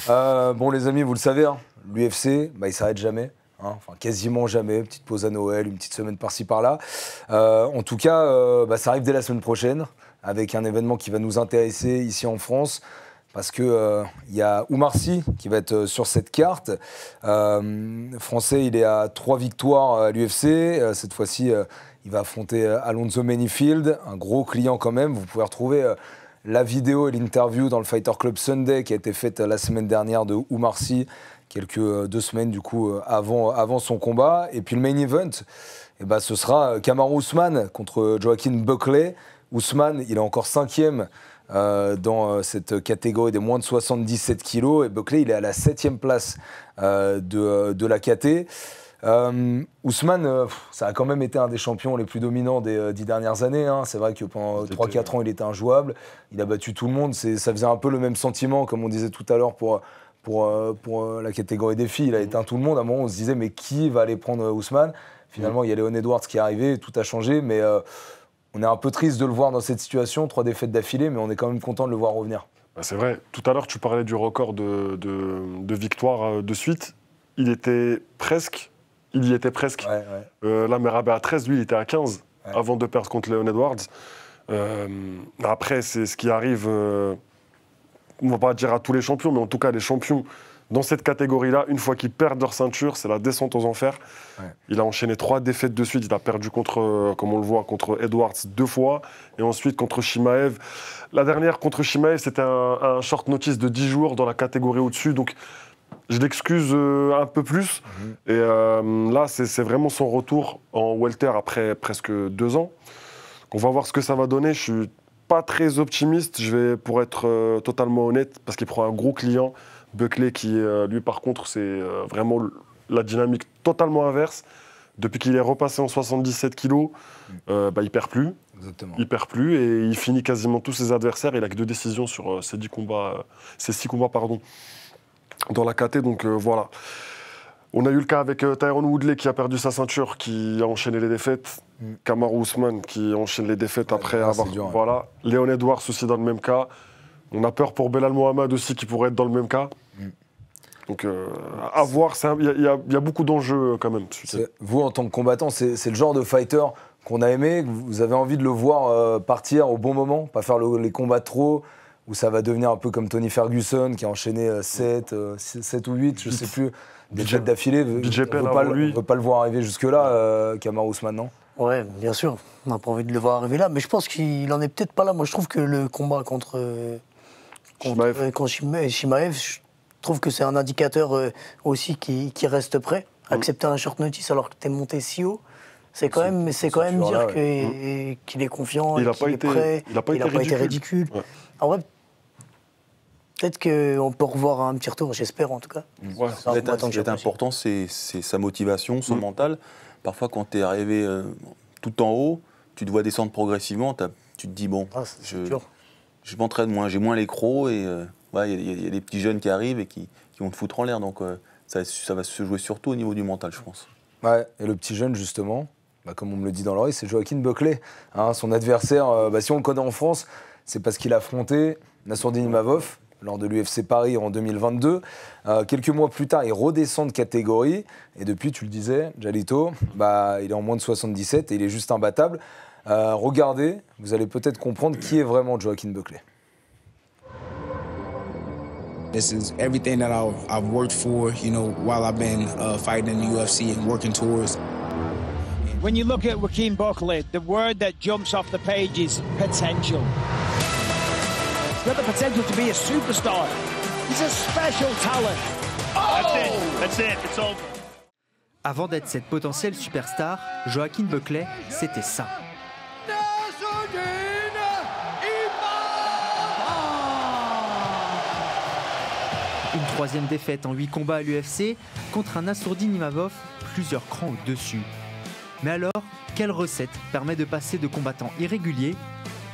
Bon les amis, vous le savez, hein, l'UFC, il s'arrête jamais. Hein, enfin, quasiment jamais, petite pause à Noël, une petite semaine par-ci par-là. En tout cas, ça arrive dès la semaine prochaine, avec un événement qui va nous intéresser ici en France. Parce que y a Oumar Sy qui va être sur cette carte. Français, il est à 3 victoires à l'UFC. Cette fois-ci, il va affronter Alonzo Menifield, un gros client quand même. Vous pouvez retrouver la vidéo et l'interview dans le Fighter Club Sunday qui a été faite la semaine dernière de Oumar Sy, quelques 2 semaines du coup avant son combat. Et puis le main event, ce sera Kamaru Usman contre Joaquin Buckley. Usman, il est encore 5e dans cette catégorie des moins de 77 kilos et Buckley il est à la 7e place de la KT. Ousmane, ça a quand même été un des champions les plus dominants des 10 dernières années. Hein. C'est vrai que pendant 3-4 ans, il était injouable. Il a battu tout le monde. Ça faisait un peu le même sentiment, comme on disait tout à l'heure, pour la catégorie des filles. Il a éteint tout le monde. À un moment, on se disait, mais qui va aller prendre Ousmane? Finalement, il y a Leon Edwards qui est arrivé, tout a changé. Mais on est un peu triste de le voir dans cette situation. 3 défaites d'affilée, mais on est quand même content de le voir revenir. C'est vrai. Tout à l'heure, tu parlais du record de victoires de suite. Il y était presque. Là, Merab à 13, lui, il était à 15 avant de perdre contre Leon Edwards. Après, c'est ce qui arrive, on ne va pas dire à tous les champions, mais en tout cas, les champions dans cette catégorie-là, une fois qu'ils perdent leur ceinture, c'est la descente aux enfers. Il a enchaîné 3 défaites de suite. Il a perdu contre, comme on le voit, contre Edwards 2 fois. Et ensuite contre Chimaev. La dernière contre Chimaev, c'était un short notice de 10 jours dans la catégorie au-dessus. Donc, je l'excuse un peu plus. Et là, c'est vraiment son retour en welter après presque 2 ans. On va voir ce que ça va donner. Je suis pas très optimiste, pour être totalement honnête, parce qu'il prend un gros client, Buckley, qui, lui, par contre, c'est vraiment la dynamique totalement inverse. Depuis qu'il est repassé en 77 kilos, il perd plus. Exactement. Il perd plus et il finit quasiment tous ses adversaires. Il a que 2 décisions sur ses 6 combats, dans la KT. Donc voilà. On a eu le cas avec Tyron Woodley qui a perdu sa ceinture, qui a enchaîné les défaites. Kamaru Ousmane qui enchaîne les défaites après avoir. Voilà. Leon Edwards aussi dans le même cas. On a peur pour Belal Mohamed aussi qui pourrait être dans le même cas. Donc à voir, il y a beaucoup d'enjeux quand même. Vous, en tant que combattant, c'est le genre de fighter qu'on a aimé. Vous avez envie de le voir partir au bon moment, pas faire les combats trop, où ça va devenir un peu comme Tony Ferguson qui a enchaîné 7 ou 8, je ne sais plus, des fêtes d'affilée. On ne veut pas le voir arriver jusque-là, Kamaru Ousmane, non? Ouais, bien sûr. On n'a pas envie de le voir arriver là, mais je pense qu'il en est peut-être pas là. Moi, je trouve que le combat contre Chimaev, je trouve que c'est un indicateur aussi qui reste prêt. Accepter un short notice alors que tu es monté si haut, c'est quand même dire qu'il est confiant, qu'il est prêt, il n'a pas été ridicule. Ouais. En vrai, peut-être qu'on peut revoir un petit retour, j'espère en tout cas. Ce qui est important, c'est sa motivation, son mental. Parfois, quand tu es arrivé tout en haut, tu te vois descendre progressivement, tu te dis, bon, je m'entraîne moins, j'ai moins les crocs, et il y a des petits jeunes qui arrivent et qui vont te foutre en l'air. Donc ça va se jouer surtout au niveau du mental, je pense. Ouais, et le petit jeune, justement, comme on me le dit dans l'oreille, c'est Joaquin Buckley. Hein, son adversaire, si on le connaît en France, c'est parce qu'il a affronté Nassourdine Imavov lors de l'UFC Paris en 2022. Quelques mois plus tard, il redescend de catégorie. Et depuis, tu le disais, Jalito, il est en moins de 77 et il est juste imbattable. Regardez, vous allez peut-être comprendre qui est vraiment Joaquin Buckley. This is everything that I've worked for, while I've been fighting in the UFC and working towards. When you look at Joaquin Buckley, the word that jumps off the page is potential. He's got the potential to be a superstar. He's a special talent. Oh! That's it. It's over. Avant d'être cette potentielle superstar, Joaquin Buckley, c'était ça. Une 3e défaite en 8 combats à l'UFC contre un Nassourdine Imavov plusieurs crans au-dessus. Mais alors, quelle recette permet de passer de combattant irrégulier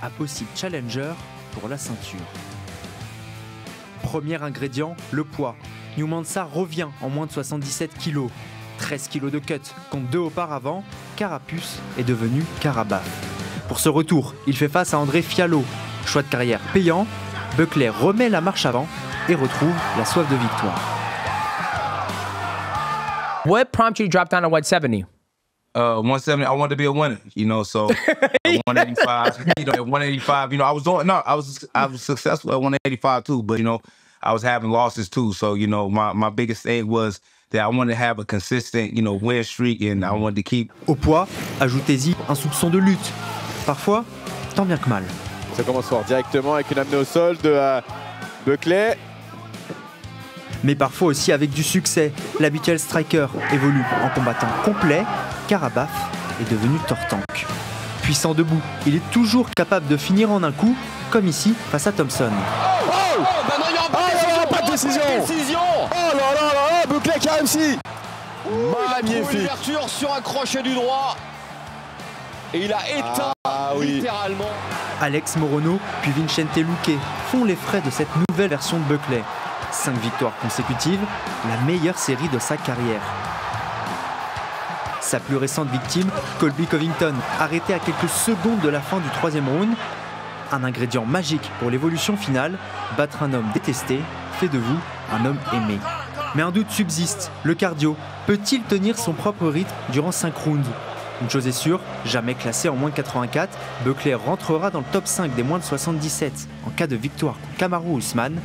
à possible challenger pour la ceinture? Premier ingrédient, le poids. New Mansa revient en moins de 77 kg. 13 kg de cut contre 2 auparavant, Carapuce est devenu Karabakh. Pour ce retour, il fait face à André Fiallo. Choix de carrière payant, Buckley remet la marche avant et retrouve la soif de victoire. What prompted you to drop down to 170? 170. I wanted to be a winner, so at 185. At 185, I was successful at 185 too, but I was having losses too. So my biggest thing was that I wanted to have a consistent, win streak, and I wanted to keep. Au poids, ajoutez-y un soupçon de lutte. Parfois, tant bien que mal. Ça commence fort directement avec une amenée au sol de Buckley. Mais parfois aussi avec du succès. L'habituel striker évolue en combattant complet. Karabakh est devenu tortank. Puissant debout, il est toujours capable de finir en un coup, comme ici face à Thompson. Il n'y aura pas de décision. Oh là là là là, Buckley qui a réussi. Magnifique. Une ouverture sur un crochet du droit. Et il a éteint littéralement. Alex Morono puis Vicente Luque font les frais de cette nouvelle version de Buckley. 5 victoires consécutives, la meilleure série de sa carrière. Sa plus récente victime, Colby Covington, arrêté à quelques secondes de la fin du 3e round. Un ingrédient magique pour l'évolution finale, battre un homme détesté fait de vous un homme aimé. Mais un doute subsiste, le cardio. Peut-il tenir son propre rythme durant 5 rounds? Une chose est sûre, jamais classé en moins de 84, Buckley rentrera dans le top 5 des moins de 77 en cas de victoire contre Kamaru Usman,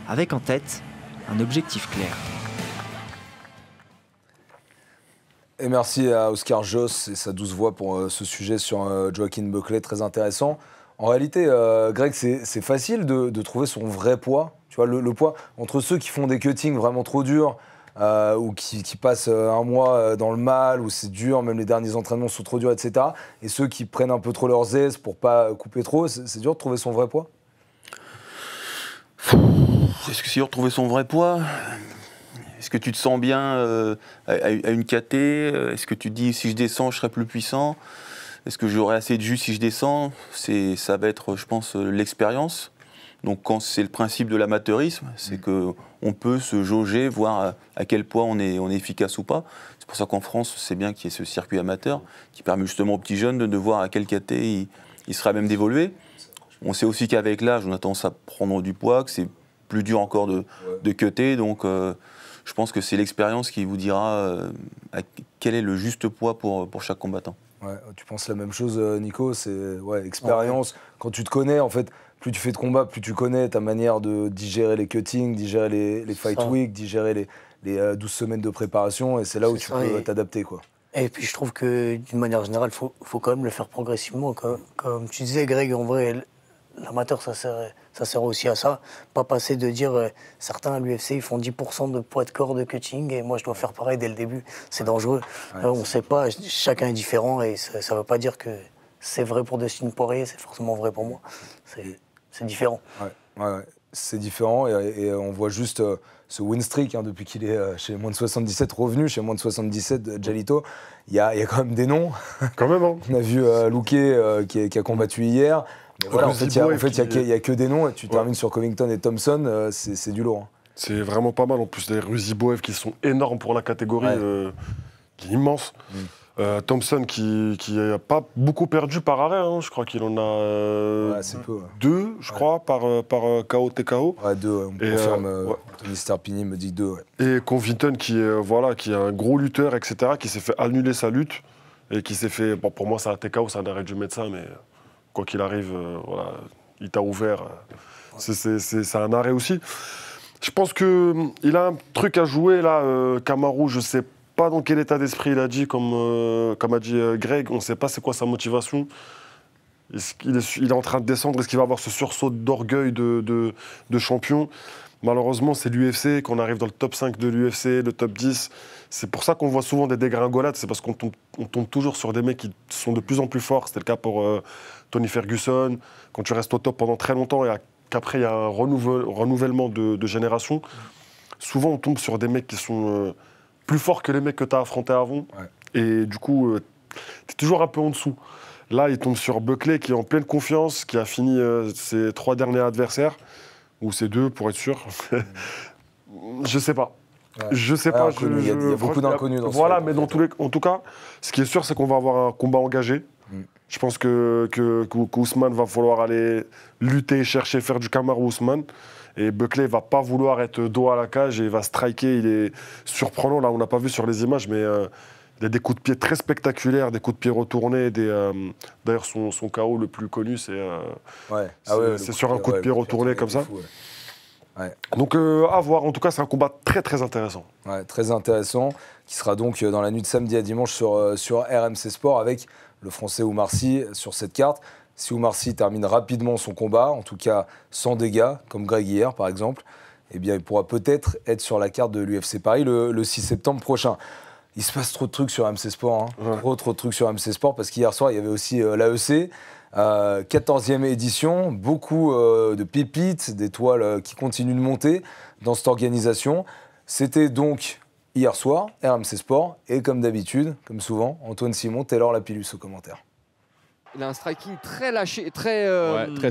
avec en tête un objectif clair. Et merci à Oscar Joss et sa douce voix pour ce sujet sur Joaquin Buckley, très intéressant. En réalité, Greg, c'est facile de trouver son vrai poids. Tu vois, le poids entre ceux qui font des cuttings vraiment trop durs, ou qui passent un mois dans le mal, où c'est dur, même les derniers entraînements sont trop durs, etc. Et ceux qui prennent un peu trop leurs aises pour pas couper trop, c'est dur de trouver son vrai poids? Est-ce que c'est dur de trouver son vrai poids? Est-ce que tu te sens bien à une KT? Est-ce que tu te dis, si je descends, je serai plus puissant? Est-ce que j'aurai assez de jus si je descends? Ça va être, je pense, l'expérience. Donc quand c'est le principe de l'amateurisme, c'est qu'on peut se jauger, voir à quel point on est efficace ou pas. C'est pour ça qu'en France, c'est bien qu'il y ait ce circuit amateur qui permet justement aux petits jeunes de voir à quel KT il sera même d'évoluer. On sait aussi qu'avec l'âge, on a tendance à prendre du poids, que c'est plus dur encore de cutter. Donc je pense que c'est l'expérience qui vous dira quel est le juste poids pour chaque combattant. Ouais, tu penses la même chose, Nico? C'est expérience. Quand tu te connais, en fait, plus tu fais de combat, plus tu connais ta manière de digérer les cuttings, digérer les fight week, digérer les 12 semaines de préparation, et c'est là où tu peux t'adapter, quoi. Et puis je trouve que d'une manière générale, faut quand même le faire progressivement. Comme tu disais, Greg, en vrai, l'amateur, ça sert aussi à ça. Pas passer de dire, certains à l'UFC, ils font 10% de poids de corps de cutting, et moi je dois faire pareil dès le début. C'est dangereux. On ne sait pas, chacun est différent, et ça ne veut pas dire que c'est vrai pour Dustin Poirier, c'est forcément vrai pour moi. C'est différent. Ouais, c'est différent, et on voit juste ce win streak depuis qu'il est chez moins de 77, revenu chez moins de 77, Jalito. Il y a quand même des noms. Quand même, hein. On a vu Luque qui a combattu hier. Mais voilà, en fait, il n'y a que des noms, et tu termines sur Covington et Thompson, c'est du lourd. Hein. C'est vraiment pas mal. En plus, des Ruziboev qui sont énormes pour la catégorie, qui est immense. Thompson qui n'a pas beaucoup perdu par arrêt, hein. Je crois qu'il en a deux, je crois, par KO TKO. Ouais, deux, on confirme. Anthony Sterpini me dit deux. Et Covington qui est un gros lutteur, etc., qui s'est fait annuler sa lutte et qui s'est fait. Bon, pour moi, c'est un TKO, c'est un arrêt du médecin, mais quoi qu'il arrive, il t'a ouvert. C'est un arrêt aussi. Je pense qu'il a un truc à jouer là, Kamaru, je sais pas dans quel état d'esprit il a dit, comme a dit Greg, on ne sait pas c'est quoi sa motivation. Il est en train de descendre, est-ce qu'il va avoir ce sursaut d'orgueil de champion? Malheureusement, c'est l'UFC, qu'on arrive dans le top 5 de l'UFC, le top 10. C'est pour ça qu'on voit souvent des dégringolades, c'est parce qu'on tombe toujours sur des mecs qui sont de plus en plus forts. C'était le cas pour Tony Ferguson. Quand tu restes au top pendant très longtemps et qu'après il y a un renouvellement de génération, souvent on tombe sur des mecs qui sont plus forts que les mecs que tu as affrontés avant. Et du coup, tu es toujours un peu en dessous. Là, il tombe sur Buckley qui est en pleine confiance, qui a fini ses 3 derniers adversaires, ou ses 2 pour être sûr. Je sais pas. Je sais pas. Il y a beaucoup d'inconnus dans ce Voilà, mais en tout cas, ce qui est sûr, c'est qu'on va avoir un combat engagé. Je pense qu'Ousmane va falloir aller lutter, chercher, faire du Kamaru Usman. Et Buckley va pas vouloir être dos à la cage et il va striker. Il est surprenant. Là, on n'a pas vu sur les images, mais il a des coups de pied très spectaculaires, des coups de pied retournés. D'ailleurs, son KO le plus connu, c'est sur un coup de pied retourné comme ça. Donc, à voir. En tout cas, c'est un combat très, très intéressant. Ouais, très intéressant, qui sera donc dans la nuit de samedi à dimanche sur RMC Sport avec le Français Oumar Sy sur cette carte. Si Oumar Sy termine rapidement son combat, en tout cas sans dégâts, comme Greg hier par exemple, eh bien, il pourra peut-être être sur la carte de l'UFC Paris le 6 septembre prochain. Il se passe trop de trucs sur RMC Sport, hein. Trop de trucs sur RMC Sport, parce qu'hier soir, il y avait aussi l'AEC, 14e édition, beaucoup de pépites, d'étoiles qui continuent de monter dans cette organisation. C'était donc hier soir, RMC Sport. Et comme d'habitude, comme souvent, Antoine Simon, Taylor Lapillus au commentaire. Il a un striking très lâché, très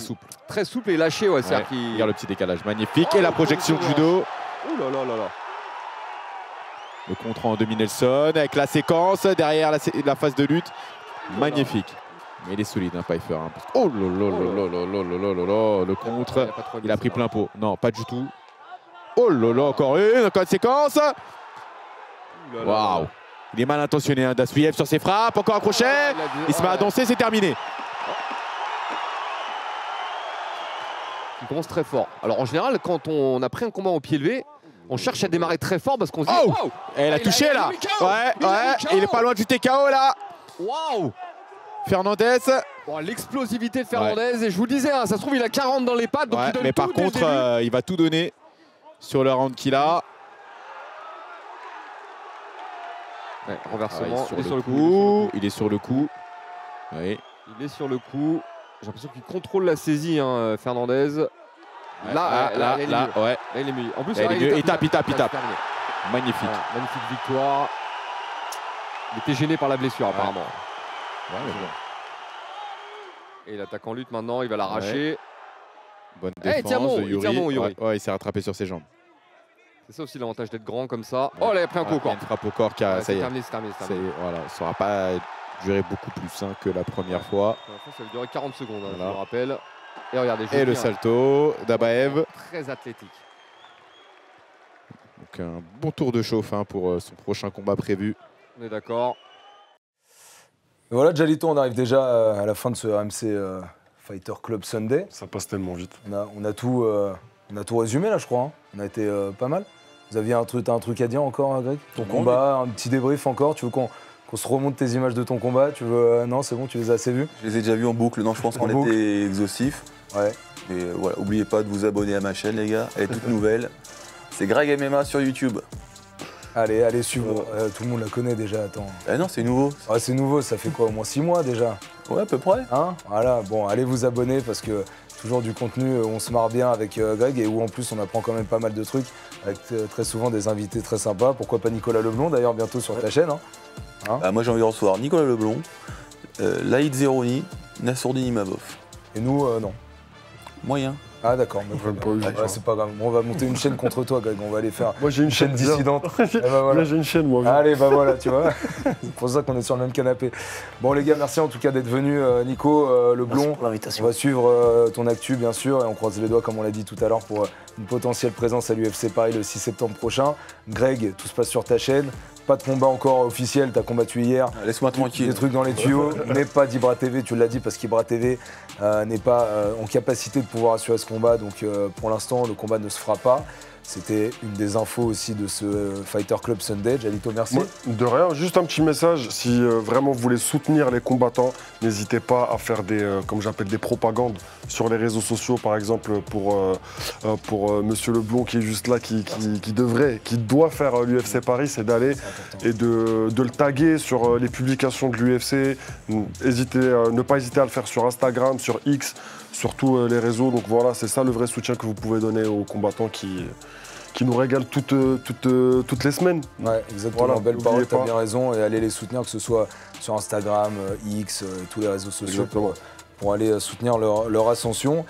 souple. Très souple et lâché. Ouais, Regarde le petit décalage magnifique. Et la projection du dos. Oh là là là là. Le contre en demi-Nelson avec la séquence derrière la phase de lutte. Magnifique. Mais il est solide, hein, Pfeiffer. Hein. Oh là là là là là là là là. Le contre, il a pris plein pot. Non, pas du tout. Oh là là, encore une séquence. Waouh. Il est mal intentionné, hein, Dassuiev sur ses frappes. Encore un crochet. Il se met à danser, c'est terminé. Il commence très fort. Alors en général, quand on a pris un combat au pied levé, on cherche à démarrer très fort parce qu'on se dit... Oh, elle a touché là. Ouais. Il est pas loin du TKO là. Waouh. Fernandez. Bon, l'explosivité de Fernandez. Et je vous disais, hein, ça se trouve, il a 40 dans les pattes. Donc il donne mais par contre, il va tout donner sur le round qu'il a. Ouais, renversement. Il est sur le coup. Il est sur le coup. Oui. Il est sur le coup. J'ai l'impression qu'il contrôle la saisie, hein, Fernandez. Là, il est mieux. En plus, il tape. Magnifique. Voilà, magnifique victoire. Il était gêné par la blessure, apparemment. Ouais, mais bon. Et l'attaque en lutte maintenant, il va l'arracher. Bonne défense de Yuri. Yuri. Ouais, il s'est rattrapé sur ses jambes. C'est ça aussi l'avantage d'être grand comme ça. Oh là, il a pris un coup au corps. Une frappe au corps qui a. C'est terminé. Voilà, ça n'aura pas duré beaucoup plus que la première fois. La première fois, ça a duré 40 secondes, hein, je me rappelle. Et regardez, et le salto d'Abaev. Très athlétique. Donc un bon tour de chauffe pour son prochain combat prévu. On est d'accord. Voilà, Jalito, on arrive déjà à la fin de ce RMC Fighter Club Sunday. Ça passe tellement vite. On a tout résumé là, je crois. Hein. On a été pas mal. Vous aviez un truc à dire encore, Greg? Ton combat, un petit débrief encore? Tu veux qu'on se remonte tes images de ton combat? Tu veux non, c'est bon, tu les as assez vues? Je les ai déjà vues en boucle. Non, je pense qu'on était exhaustif. Ouais. Et voilà, oubliez pas de vous abonner à ma chaîne, les gars. Elle est toute nouvelle. C'est Greg MMA sur YouTube. Allez, suivre. Tout le monde la connaît déjà, attends. Non, c'est nouveau. Ouais, c'est nouveau, ça fait quoi, au moins 6 mois déjà? Ouais, à peu près. Hein? Voilà, bon, allez vous abonner parce que toujours du contenu, on se marre bien avec Greg et où en plus on apprend quand même pas mal de trucs avec très souvent des invités très sympas. Pourquoi pas Nicolas Leblond d'ailleurs bientôt sur ta chaîne, hein? Moi j'ai envie de recevoir Nicolas Leblond, Laïd Zeroni, Nassourdine Imavov. Et nous, non. Moyen. Ah d'accord, c'est pas grave. Bon, on va monter une chaîne contre toi, Greg. On va aller faire une chaîne dissidente. Là, j'ai une chaîne, moi. Allez, bah voilà, tu vois. C'est pour ça qu'on est sur le même canapé. Bon, les gars, merci en tout cas d'être venus. Nico Leblond, on va suivre ton actu, bien sûr, et on croise les doigts, comme on l'a dit tout à l'heure, pour une potentielle présence à l'UFC Paris le 6 septembre prochain. Greg, tout se passe sur ta chaîne. Pas de combat encore officiel, t'as combattu hier. Laisse-moi tranquille. Des trucs dans les tuyaux, mais pas d'Ibra TV, tu l'as dit, parce qu'Ibra TV n'est pas en capacité de pouvoir assurer ce combat. Donc pour l'instant, le combat ne se fera pas. C'était une des infos aussi de ce Fighter Club Sunday. Jalito, merci. De rien, juste un petit message. Si vraiment vous voulez soutenir les combattants, n'hésitez pas à faire comme j'appelle, des propagandes sur les réseaux sociaux, par exemple pour Monsieur Leblond qui est juste là, qui doit faire l'UFC Paris, c'est d'aller et de le taguer sur les publications de l'UFC. Ne pas hésiter à le faire sur Instagram, sur X, sur tous les réseaux. Donc voilà, c'est ça le vrai soutien que vous pouvez donner aux combattants qui nous régalent toutes les semaines. Ouais, exactement. Voilà, belle parole, tu as bien raison. Et allez les soutenir, que ce soit sur Instagram, X, tous les réseaux sociaux pour aller soutenir leur ascension.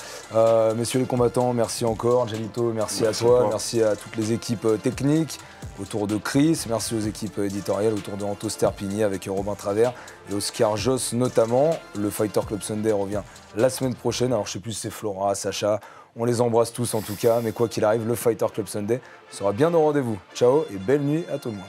Messieurs les combattants, merci encore. Jalito, merci à toi. Merci à toutes les équipes techniques autour de Chris. Merci aux équipes éditoriales autour de Anto Sterpini avec Robin Travers et Oscar Joss notamment. Le Fighter Club Sunday revient la semaine prochaine. Alors je sais plus si c'est Flora, Sacha. On les embrasse tous en tout cas. Mais quoi qu'il arrive, le Fighter Club Sunday sera bien au rendez-vous. Ciao et belle nuit à tout le monde.